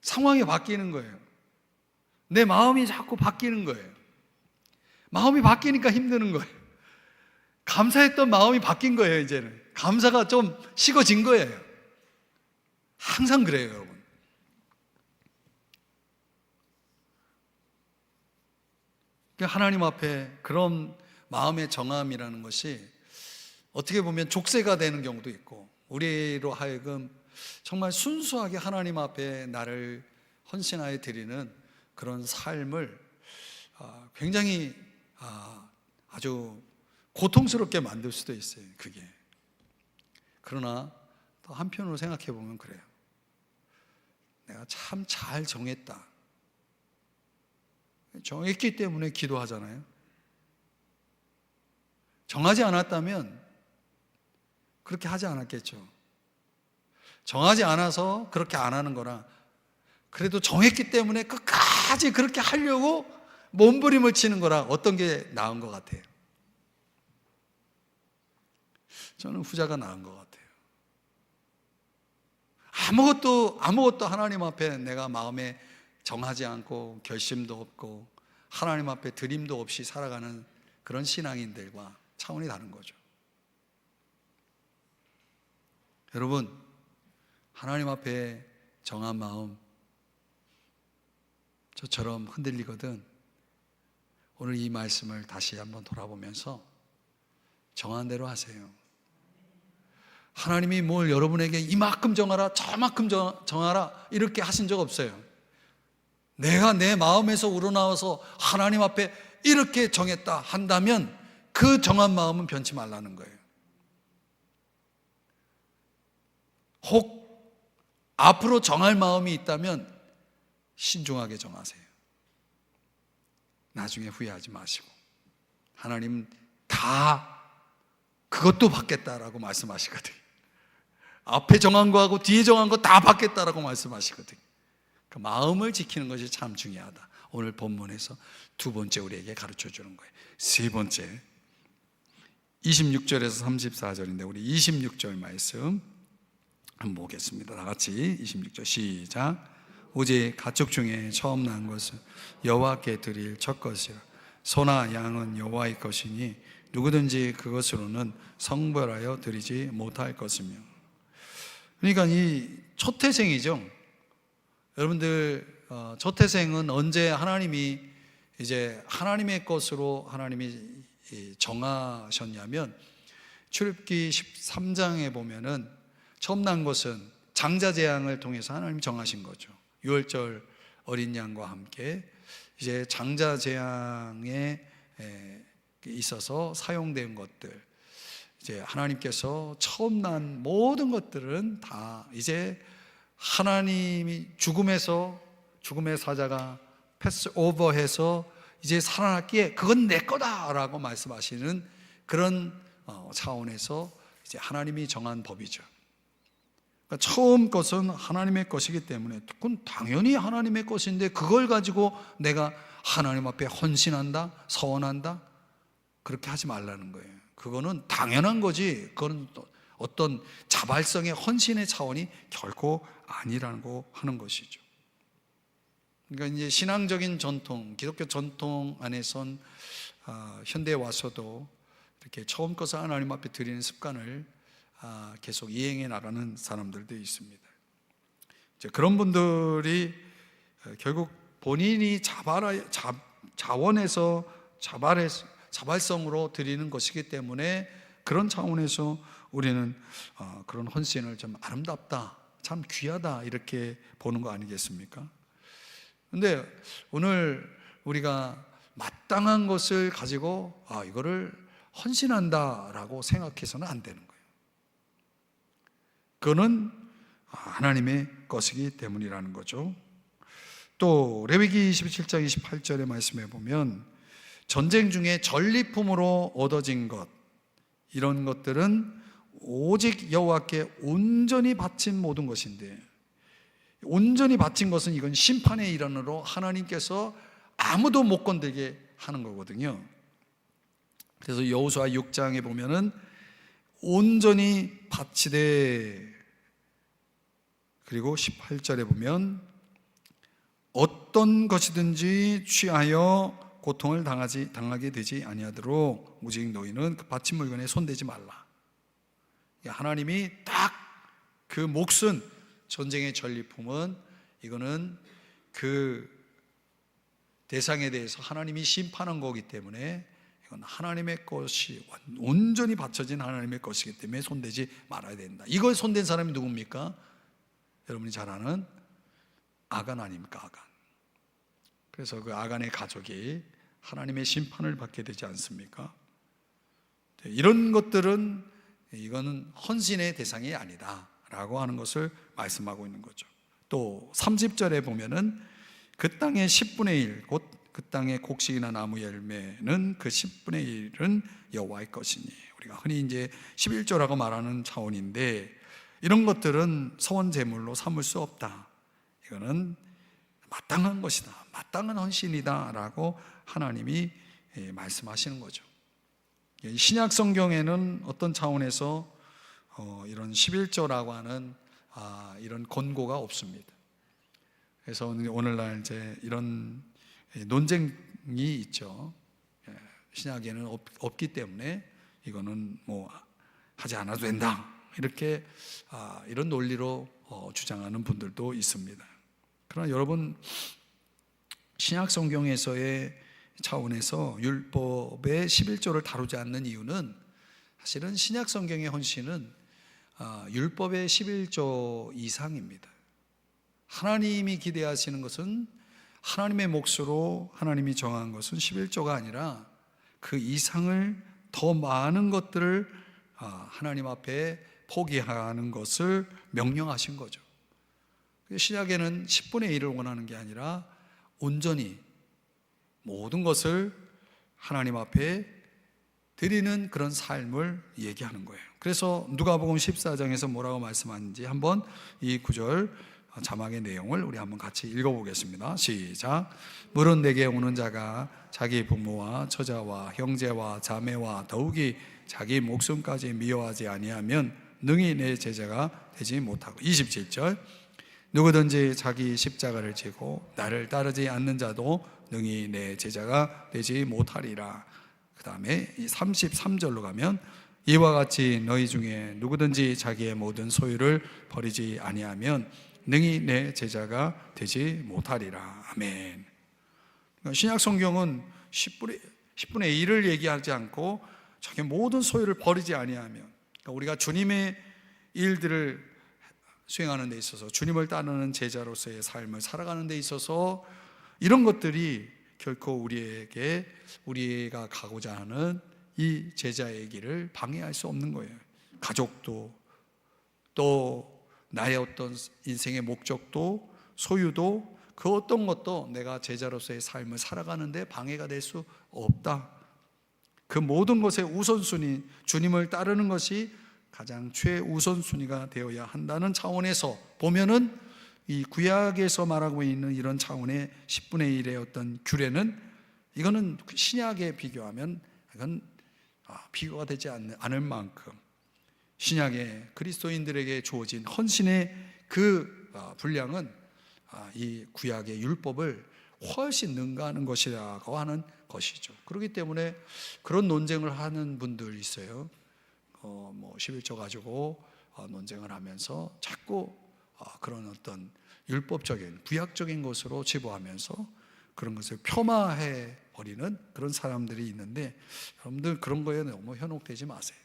상황이 바뀌는 거예요. 내 마음이 자꾸 바뀌는 거예요. 마음이 바뀌니까 힘드는 거예요. 감사했던 마음이 바뀐 거예요. 이제는 감사가 좀 식어진 거예요. 항상 그래요, 여러분. 하나님 앞에 그런 마음의 정함이라는 것이 어떻게 보면 족쇄가 되는 경우도 있고, 우리로 하여금 정말 순수하게 하나님 앞에 나를 헌신하여 드리는 그런 삶을 굉장히 아주 고통스럽게 만들 수도 있어요, 그게. 그러나 또 한편으로 생각해 보면 그래요. 내가 참 잘 정했다. 정했기 때문에 기도하잖아요. 정하지 않았다면 그렇게 하지 않았겠죠. 정하지 않아서 그렇게 안 하는 거라, 그래도 정했기 때문에 끝까지 그렇게 하려고 몸부림을 치는 거랑 어떤 게 나은 것 같아요? 저는 후자가 나은 것 같아요. 아무것도 하나님 앞에 내가 마음에 정하지 않고 결심도 없고 하나님 앞에 드림도 없이 살아가는 그런 신앙인들과 차원이 다른 거죠. 여러분, 하나님 앞에 정한 마음 저처럼 흔들리거든 오늘 이 말씀을 다시 한번 돌아보면서 정한 대로 하세요. 하나님이 뭘 여러분에게 이만큼 정하라 저만큼 정하라 이렇게 하신 적 없어요. 내가 내 마음에서 우러나와서 하나님 앞에 이렇게 정했다 한다면 그 정한 마음은 변치 말라는 거예요. 혹 앞으로 정할 마음이 있다면 신중하게 정하세요. 나중에 후회하지 마시고 하나님 다 그것도 받겠다라고 말씀하시거든요. 앞에 정한 거하고 뒤에 정한 거 다 받겠다라고 말씀하시거든요. 그 마음을 지키는 것이 참 중요하다. 오늘 본문에서 두 번째 우리에게 가르쳐 주는 거예요. 세 번째 26절에서 34절인데 우리 26절 말씀 한번 보겠습니다. 다 같이 26절 시작. 오직 가축 중에 처음 난 것은 여호와께 드릴 첫 것이라. 소나 양은 여호와의 것이니 누구든지 그것으로는 성별하여 드리지 못할 것이며. 그러니까 이 초태생이죠. 여러분들 초태생은 언제 하나님이 이제 하나님의 것으로 하나님이 정하셨냐면 출애굽기 13장에 보면은 처음 난 것은 장자 제왕을 통해서 하나님이 정하신 거죠. 유월절 어린 양과 함께 이제 장자 제왕에 있어서 사용된 것들, 이제 하나님께서 처음 난 모든 것들은 다 이제 하나님이 죽음의 사자가 패스오버해서 이제 살아났기에 그건 내 거다라고 말씀하시는 그런 차원에서 이제 하나님이 정한 법이죠. 그러니까 처음 것은 하나님의 것이기 때문에 그건 당연히 하나님의 것인데 그걸 가지고 내가 하나님 앞에 헌신한다, 서원한다 그렇게 하지 말라는 거예요. 그거는 당연한 거지 그건 어떤 자발성의 헌신의 차원이 결코 아니라고 하는 것이죠. 그러니까 이제 신앙적인 전통, 기독교 전통 안에선 현대에 와서도 이렇게 처음 것을 하나님 앞에 드리는 습관을 계속 이행해 나가는 사람들도 있습니다. 이제 그런 분들이 결국 본인이 자원해서 자발성으로 드리는 것이기 때문에 그런 차원에서 우리는 그런 헌신을 좀 아름답다, 참 귀하다 이렇게 보는 거 아니겠습니까? 근데 오늘 우리가 마땅한 것을 가지고 이거를 헌신한다라고 생각해서는 안 되는 거예요. 그거는 하나님의 것이기 때문이라는 거죠. 또 레위기 27장 28절의 말씀에 보면 전쟁 중에 전리품으로 얻어진 것, 이런 것들은 오직 여호와께 온전히 바친 모든 것인데, 온전히 바친 것은 이건 심판의 일환으로 하나님께서 아무도 못 건들게 하는 거거든요. 그래서 여호수아 6장에 보면은 온전히 바치되, 그리고 18절에 보면 어떤 것이든지 취하여 고통을 당하게 되지 아니하도록 오직 너희는 그 바친 물건에 손대지 말라. 하나님이 딱 그 몫은, 전쟁의 전리품은 이거는 그 대상에 대해서 하나님이 심판한 거기 때문에 이건 하나님의 것이 온전히 바쳐진 하나님의 것이기 때문에 손대지 말아야 된다. 이걸 손댄 사람이 누굽니까? 여러분이 잘 아는 아간 아닙니까? 아간. 그래서 그 아간의 가족이 하나님의 심판을 받게 되지 않습니까? 이런 것들은 이거는 헌신의 대상이 아니다 라고 하는 것을 말씀하고 있는 거죠. 또 30절에 보면은 그 땅의 10분의 1, 곧 그 땅의 곡식이나 나무 열매는 그 10분의 1은 여호와의 것이니, 우리가 흔히 이제 11조라고 말하는 차원인데, 이런 것들은 서원 제물로 삼을 수 없다. 이거는 마땅한 것이다, 마땅한 헌신이다 라고 하나님이 말씀하시는 거죠. 신약 성경에는 어떤 차원에서 이런 11조라고 하는 이런 권고가 없습니다. 그래서 오늘날 이제 이런 논쟁이 있죠. 신약에는 없기 때문에 이거는 뭐 하지 않아도 된다, 이렇게 이런 논리로 주장하는 분들도 있습니다. 그러나 여러분, 신약 성경에서의 차원에서 율법의 11조를 다루지 않는 이유는, 사실은 신약 성경의 헌신은 율법의 11조 이상입니다. 하나님이 기대하시는 것은, 하나님의 몫으로 하나님이 정한 것은 11조가 아니라 그 이상을, 더 많은 것들을 하나님 앞에 포기하는 것을 명령하신 거죠. 신약에는 10분의 1을 원하는 게 아니라 온전히 모든 것을 하나님 앞에 드리는 그런 삶을 얘기하는 거예요. 그래서 누가복음 14장에서 뭐라고 말씀하는지 한번 이 구절 자막의 내용을 우리 한번 같이 읽어보겠습니다. 시작. 물은 내게 오는 자가 자기 부모와 처자와 형제와 자매와 더욱이 자기 목숨까지 미워하지 아니하면 능히 내 제자가 되지 못하고. 27절. 누구든지 자기 십자가를 지고 나를 따르지 않는 자도 능히 내 제자가 되지 못하리라. 그 다음에 33절로 가면, 이와 같이 너희 중에 누구든지 자기의 모든 소유를 버리지 아니하면 능히 내 제자가 되지 못하리라. 아멘. 신약 성경은 10분의 1을 얘기하지 않고 자기 모든 소유를 버리지 아니하면, 우리가 주님의 일들을 수행하는 데 있어서, 주님을 따르는 제자로서의 삶을 살아가는 데 있어서 이런 것들이 결코 우리가 가고자 하는 이 제자의 길을 방해할 수 없는 거예요. 가족도, 또 나의 어떤 인생의 목적도, 소유도, 그 어떤 것도 내가 제자로서의 삶을 살아가는데 방해가 될 수 없다. 그 모든 것의 우선순위, 주님을 따르는 것이 가장 최우선순위가 되어야 한다는 차원에서 보면은, 이 구약에서 말하고 있는 이런 차원의 10분의 1의 어떤 규례는, 이거는 신약에 비교하면 이건 비교가 되지 않을 만큼 신약의 그리스도인들에게 주어진 헌신의 그 분량은 이 구약의 율법을 훨씬 능가하는 것이라고 하는 것이죠. 그렇기 때문에 그런 논쟁을 하는 분들이 있어요. 뭐 11조 가지고 논쟁을 하면서 자꾸 그런 어떤 율법적인, 구약적인 것으로 치부하면서 그런 것을 폄하해 버리는 그런 사람들이 있는데, 여러분들 그런 거에 너무 현혹되지 마세요.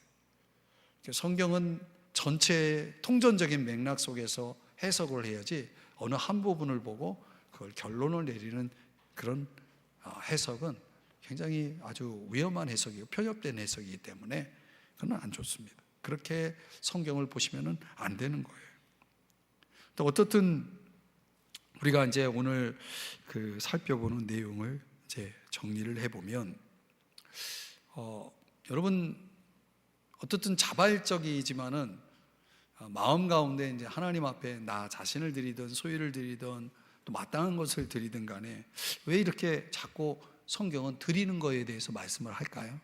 성경은 전체 통전적인 맥락 속에서 해석을 해야지, 어느 한 부분을 보고 그걸 결론을 내리는 그런 해석은 굉장히 아주 위험한 해석이고 편협된 해석이기 때문에 그건 안 좋습니다. 그렇게 성경을 보시면 안 되는 거예요. 또 어떻든 우리가 이제 오늘 그 살펴보는 내용을 이제 정리를 해보면, 여러분 어떻든 자발적이지만은 마음 가운데 이제 하나님 앞에 나 자신을 드리든 소유를 드리든 또 마땅한 것을 드리든 간에 왜 이렇게 자꾸 성경은 드리는 거에 대해서 말씀을 할까요?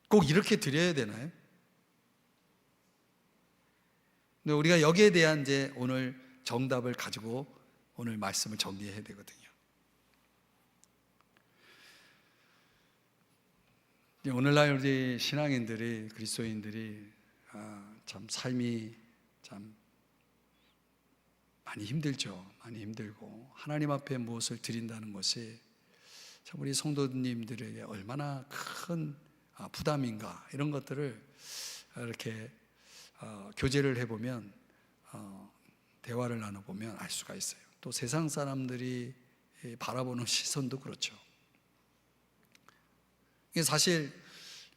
꼭 이렇게 드려야 되나요? 근데 우리가 여기에 대한 이제 오늘 정답을 가지고 오늘 말씀을 정리해야 되거든요. 오늘날 우리 신앙인들이, 그리스도인들이 참 삶이 참 많이 힘들죠. 많이 힘들고 하나님 앞에 무엇을 드린다는 것이 참 우리 성도님들에게 얼마나 큰 부담인가, 이런 것들을 이렇게 교제를 해보면, 대화를 나눠보면 알 수가 있어요. 또 세상 사람들이 바라보는 시선도 그렇죠. 이게 사실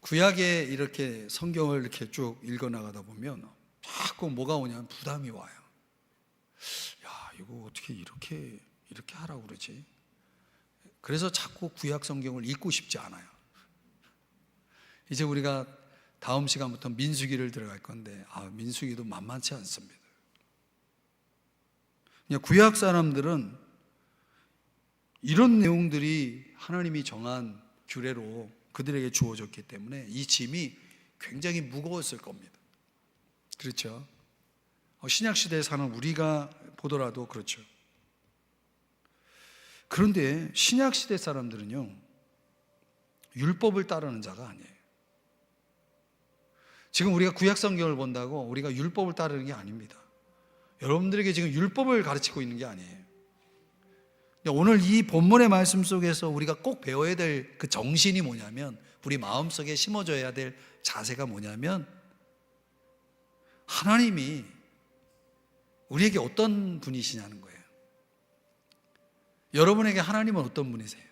구약에 이렇게 성경을 이렇게 쭉 읽어나가다 보면 자꾸 뭐가 오냐면 부담이 와요. 야, 이거 어떻게 이렇게 하라고 그러지? 그래서 자꾸 구약 성경을 읽고 싶지 않아요. 이제 우리가 다음 시간부터 민수기를 들어갈 건데, 민수기도 만만치 않습니다. 그냥 구약 사람들은 이런 내용들이 하나님이 정한 규례로 그들에게 주어졌기 때문에 이 짐이 굉장히 무거웠을 겁니다. 그렇죠? 신약시대에 사는 우리가 보더라도 그렇죠. 그런데 신약시대 사람들은요, 율법을 따르는 자가 아니에요. 지금 우리가 구약성경을 본다고 우리가 율법을 따르는 게 아닙니다. 여러분들에게 지금 율법을 가르치고 있는 게 아니에요. 오늘 이 본문의 말씀 속에서 우리가 꼭 배워야 될 그 정신이 뭐냐면, 우리 마음속에 심어줘야 될 자세가 뭐냐면, 하나님이 우리에게 어떤 분이시냐는 거예요. 여러분에게 하나님은 어떤 분이세요?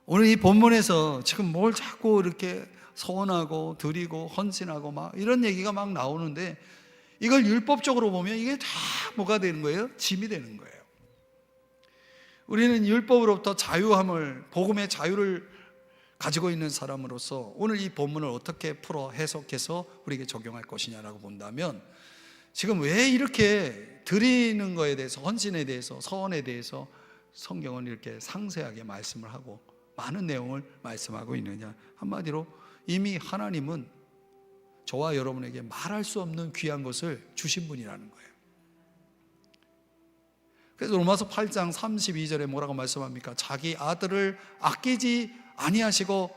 오늘 이 본문에서 지금 뭘 자꾸 이렇게 서원하고 드리고 헌신하고 막 이런 얘기가 막 나오는데, 이걸 율법적으로 보면 이게 다 뭐가 되는 거예요? 짐이 되는 거예요. 우리는 율법으로부터 자유함을, 복음의 자유를 가지고 있는 사람으로서 오늘 이 본문을 어떻게 풀어 해석해서 우리에게 적용할 것이냐라고 본다면, 지금 왜 이렇게 드리는 거에 대해서, 헌신에 대해서, 서원에 대해서 성경은 이렇게 상세하게 말씀을 하고 많은 내용을 말씀하고 있느냐? 한마디로 이미 하나님은 저와 여러분에게 말할 수 없는 귀한 것을 주신 분이라는 거예요. 그래서 로마서 8장 32절에 뭐라고 말씀합니까? 자기 아들을 아끼지 아니하시고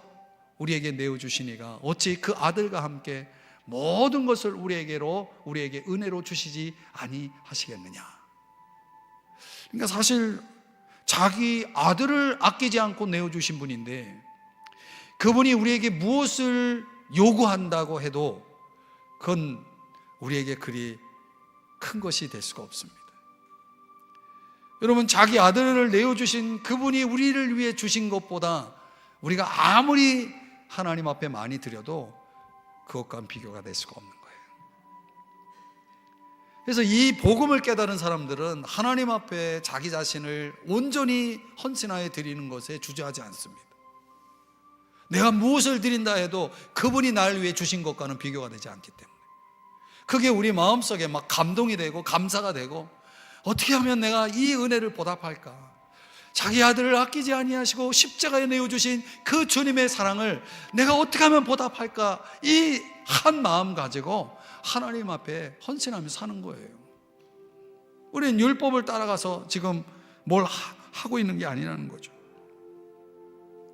우리에게 내어주시니가 어찌 그 아들과 함께 모든 것을 우리에게 은혜로 주시지 아니하시겠느냐. 그러니까 사실 자기 아들을 아끼지 않고 내어주신 분인데, 그분이 우리에게 무엇을 요구한다고 해도 그건 우리에게 그리 큰 것이 될 수가 없습니다. 여러분, 자기 아들을 내어주신 그분이 우리를 위해 주신 것보다 우리가 아무리 하나님 앞에 많이 드려도 그것과는 비교가 될 수가 없는 거예요. 그래서 이 복음을 깨달은 사람들은 하나님 앞에 자기 자신을 온전히 헌신하여 드리는 것에 주저하지 않습니다. 내가 무엇을 드린다 해도 그분이 나를 위해 주신 것과는 비교가 되지 않기 때문에 그게 우리 마음속에 막 감동이 되고 감사가 되고, 어떻게 하면 내가 이 은혜를 보답할까? 자기 아들을 아끼지 아니하시고 십자가에 내어주신 그 주님의 사랑을 내가 어떻게 하면 보답할까? 이 한 마음 가지고 하나님 앞에 헌신하며 사는 거예요. 우리는 율법을 따라가서 지금 뭘 하고 있는 게 아니라는 거죠.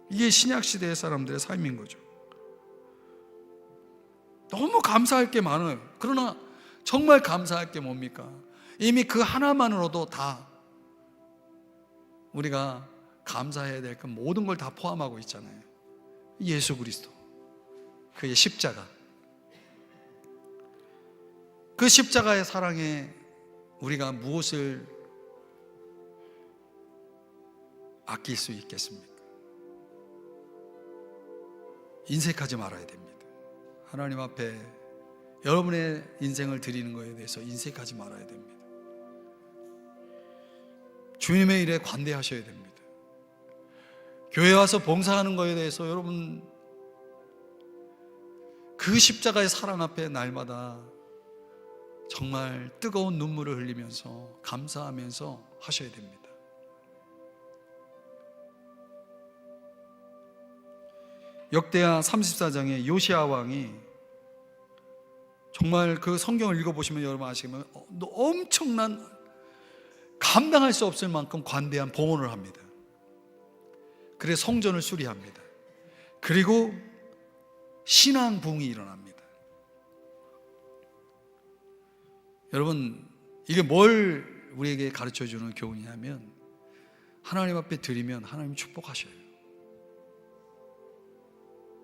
이게 신약시대의 사람들의 삶인 거죠. 너무 감사할 게 많아요. 그러나 정말 감사할 게 뭡니까? 이미 그 하나만으로도 다 우리가 감사해야 될 그 모든 걸 다 포함하고 있잖아요. 예수 그리스도, 그의 십자가, 그 십자가의 사랑에 우리가 무엇을 아낄 수 있겠습니까? 인색하지 말아야 됩니다. 하나님 앞에 여러분의 인생을 드리는 것에 대해서 인색하지 말아야 됩니다. 주님의 일에 관대하셔야 됩니다. 교회 와서 봉사하는 것에 대해서 여러분 그 십자가의 사랑 앞에 날마다 정말 뜨거운 눈물을 흘리면서 감사하면서 하셔야 됩니다. 역대하 34장에 요시야 왕이, 정말 그 성경을 읽어보시면 여러분 아시겠지만 엄청난, 감당할 수 없을 만큼 관대한 봉헌을 합니다. 그래서 성전을 수리합니다. 그리고 신앙 부흥이 일어납니다. 여러분, 이게 뭘 우리에게 가르쳐주는 교훈이냐면, 하나님 앞에 드리면 하나님 축복하셔요.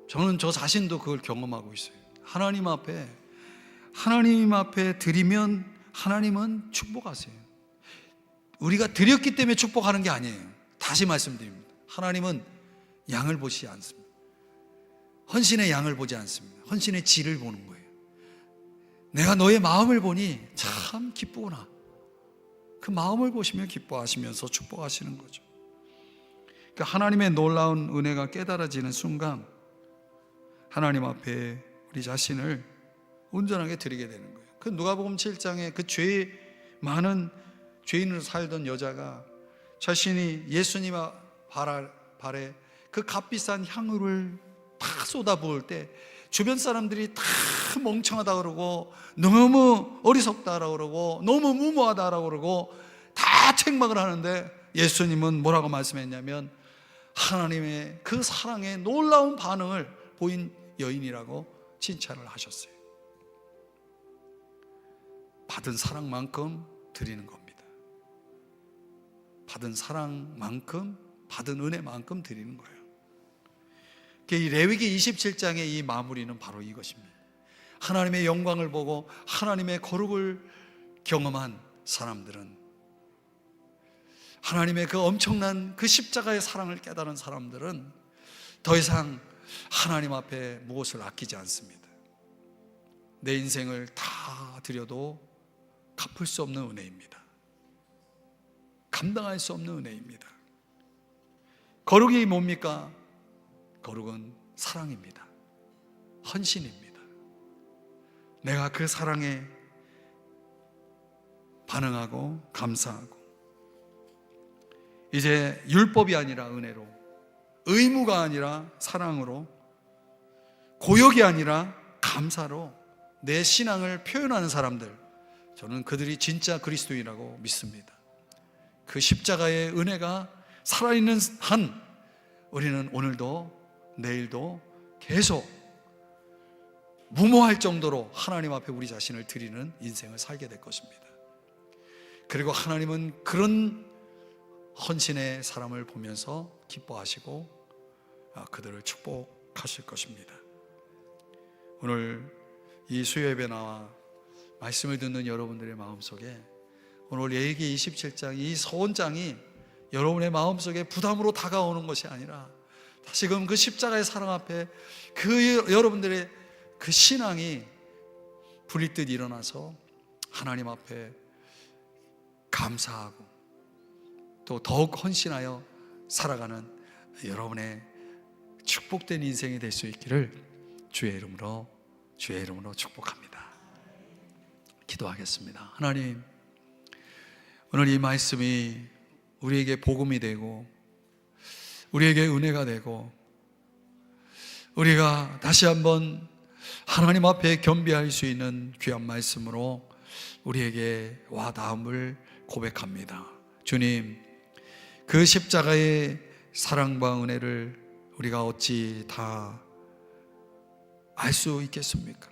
저는 저 자신도 그걸 경험하고 있어요. 하나님 앞에 드리면 하나님은 축복하세요. 우리가 드렸기 때문에 축복하는 게 아니에요. 다시 말씀드립니다. 하나님은 양을 보시지 않습니다. 헌신의 양을 보지 않습니다. 헌신의 질을 보는 거예요. 내가 너의 마음을 보니 참 기쁘구나. 그 마음을 보시면 기뻐하시면서 축복하시는 거죠. 그러니까 하나님의 놀라운 은혜가 깨달아지는 순간 하나님 앞에 우리 자신을 온전하게 드리게 되는 거예요. 그 누가복음 7장에 그 죄 많은 죄인으로 살던 여자가 자신이 예수님 발에 그 값비싼 향유를 다 쏟아부을 때 주변 사람들이 다 멍청하다 그러고 너무 어리석다라고 그러고 너무 무모하다라고 그러고 다 책망을 하는데 예수님은 뭐라고 말씀했냐면 하나님의 그 사랑에 놀라운 반응을 보인 여인이라고 칭찬을 하셨어요. 받은 사랑만큼 드리는 겁니다. 받은 사랑만큼, 받은 은혜만큼 드리는 거예요. 이 레위기 27장의 이 마무리는 바로 이것입니다. 하나님의 영광을 보고 하나님의 거룩을 경험한 사람들은, 하나님의 그 엄청난 그 십자가의 사랑을 깨달은 사람들은 더 이상 하나님 앞에 무엇을 아끼지 않습니다. 내 인생을 다 드려도 갚을 수 없는 은혜입니다. 감당할 수 없는 은혜입니다. 거룩이 뭡니까? 거룩은 사랑입니다. 헌신입니다. 내가 그 사랑에 반응하고 감사하고, 이제 율법이 아니라 은혜로, 의무가 아니라 사랑으로, 고역이 아니라 감사로 내 신앙을 표현하는 사람들, 저는 그들이 진짜 그리스도인이라고 믿습니다. 그 십자가의 은혜가 살아있는 한 우리는 오늘도 내일도 계속 무모할 정도로 하나님 앞에 우리 자신을 드리는 인생을 살게 될 것입니다. 그리고 하나님은 그런 헌신의 사람을 보면서 기뻐하시고 그들을 축복하실 것입니다. 오늘 이 수요 예배 나와 말씀을 듣는 여러분들의 마음속에 오늘 레위기 27장 이 서원장이 여러분의 마음속에 부담으로 다가오는 것이 아니라 다시금 그 십자가의 사랑 앞에 그 여러분들의 그 신앙이 불일 듯 일어나서 하나님 앞에 감사하고 또 더욱 헌신하여 살아가는 여러분의 축복된 인생이 될 수 있기를 주의 이름으로 축복합니다. 기도하겠습니다. 하나님, 오늘 이 말씀이 우리에게 복음이 되고 우리에게 은혜가 되고 우리가 다시 한번 하나님 앞에 겸비할 수 있는 귀한 말씀으로 우리에게 와 닿음을 고백합니다. 주님, 그 십자가의 사랑과 은혜를 우리가 어찌 다 알 수 있겠습니까?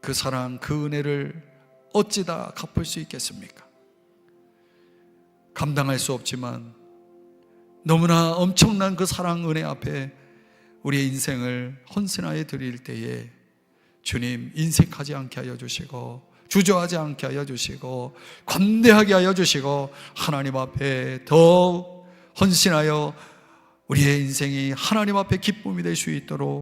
그 사랑, 그 은혜를 어찌 다 갚을 수 있겠습니까? 감당할 수 없지만 너무나 엄청난 그 사랑, 은혜 앞에 우리의 인생을 헌신하여 드릴 때에 주님, 인색하지 않게 하여 주시고 주저하지 않게 하여 주시고 관대하게 하여 주시고 하나님 앞에 더욱 헌신하여 우리의 인생이 하나님 앞에 기쁨이 될 수 있도록